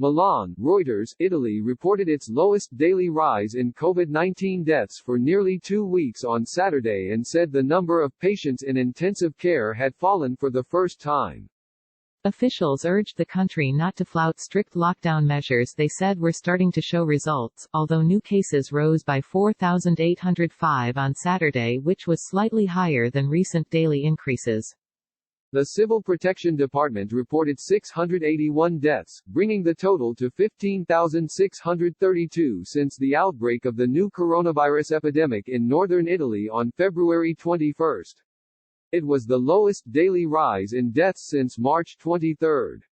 Milan, Reuters, Italy reported its lowest daily rise in COVID-19 deaths for nearly 2 weeks on Saturday and said the number of patients in intensive care had fallen for the first time. Officials urged the country not to flout strict lockdown measures they said were starting to show results, although new cases rose by 4,805 on Saturday, which was slightly higher than recent daily increases. The Civil Protection Department reported 681 deaths, bringing the total to 15,632 since the outbreak of the new coronavirus epidemic in northern Italy on February 21. It was the lowest daily rise in deaths since March 23.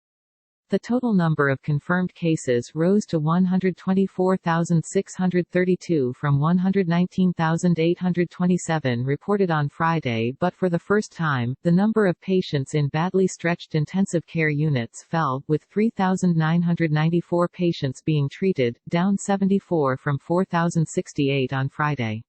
The total number of confirmed cases rose to 124,632 from 119,827 reported on Friday, but for the first time, the number of patients in badly stretched intensive care units fell, with 3,994 patients being treated, down 74 from 4,068 on Friday.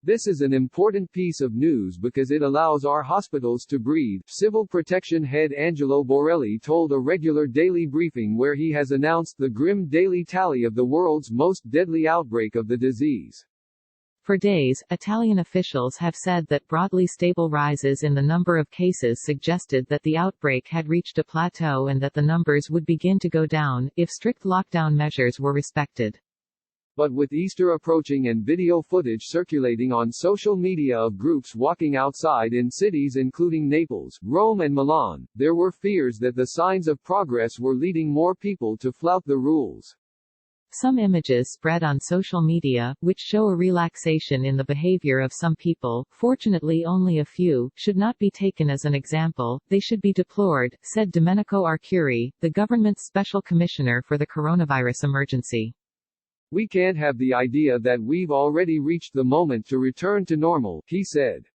This is an important piece of news because it allows our hospitals to breathe, Civil Protection head Angelo Borelli told a regular daily briefing where he has announced the grim daily tally of the world's most deadly outbreak of the disease. For days, Italian officials have said that broadly stable rises in the number of cases suggested that the outbreak had reached a plateau and that the numbers would begin to go down, if strict lockdown measures were respected. But with Easter approaching and video footage circulating on social media of groups walking outside in cities including Naples, Rome and Milan, there were fears that the signs of progress were leading more people to flout the rules. Some images spread on social media, which show a relaxation in the behavior of some people, fortunately only a few, should not be taken as an example, they should be deplored, said Domenico Arcuri, the government's special commissioner for the coronavirus emergency. We can't have the idea that we've already reached the moment to return to normal, he said.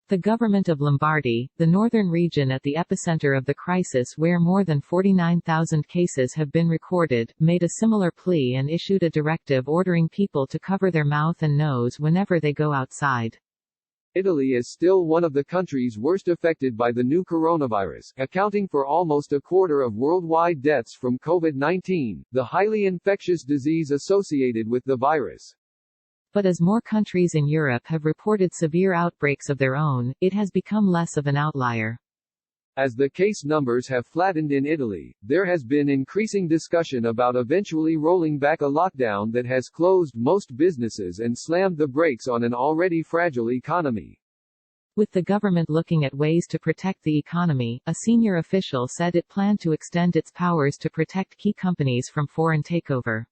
The government of Lombardy, the northern region at the epicenter of the crisis where more than 49,000 cases have been recorded, made a similar plea and issued a directive ordering people to cover their mouth and nose whenever they go outside. Italy is still one of the countries worst affected by the new coronavirus, accounting for almost a quarter of worldwide deaths from COVID-19, the highly infectious disease associated with the virus. But as more countries in Europe have reported severe outbreaks of their own, it has become less of an outlier. As the case numbers have flattened in Italy, there has been increasing discussion about eventually rolling back a lockdown that has closed most businesses and slammed the brakes on an already fragile economy. With the government looking at ways to protect the economy, a senior official said it planned to extend its powers to protect key companies from foreign takeover.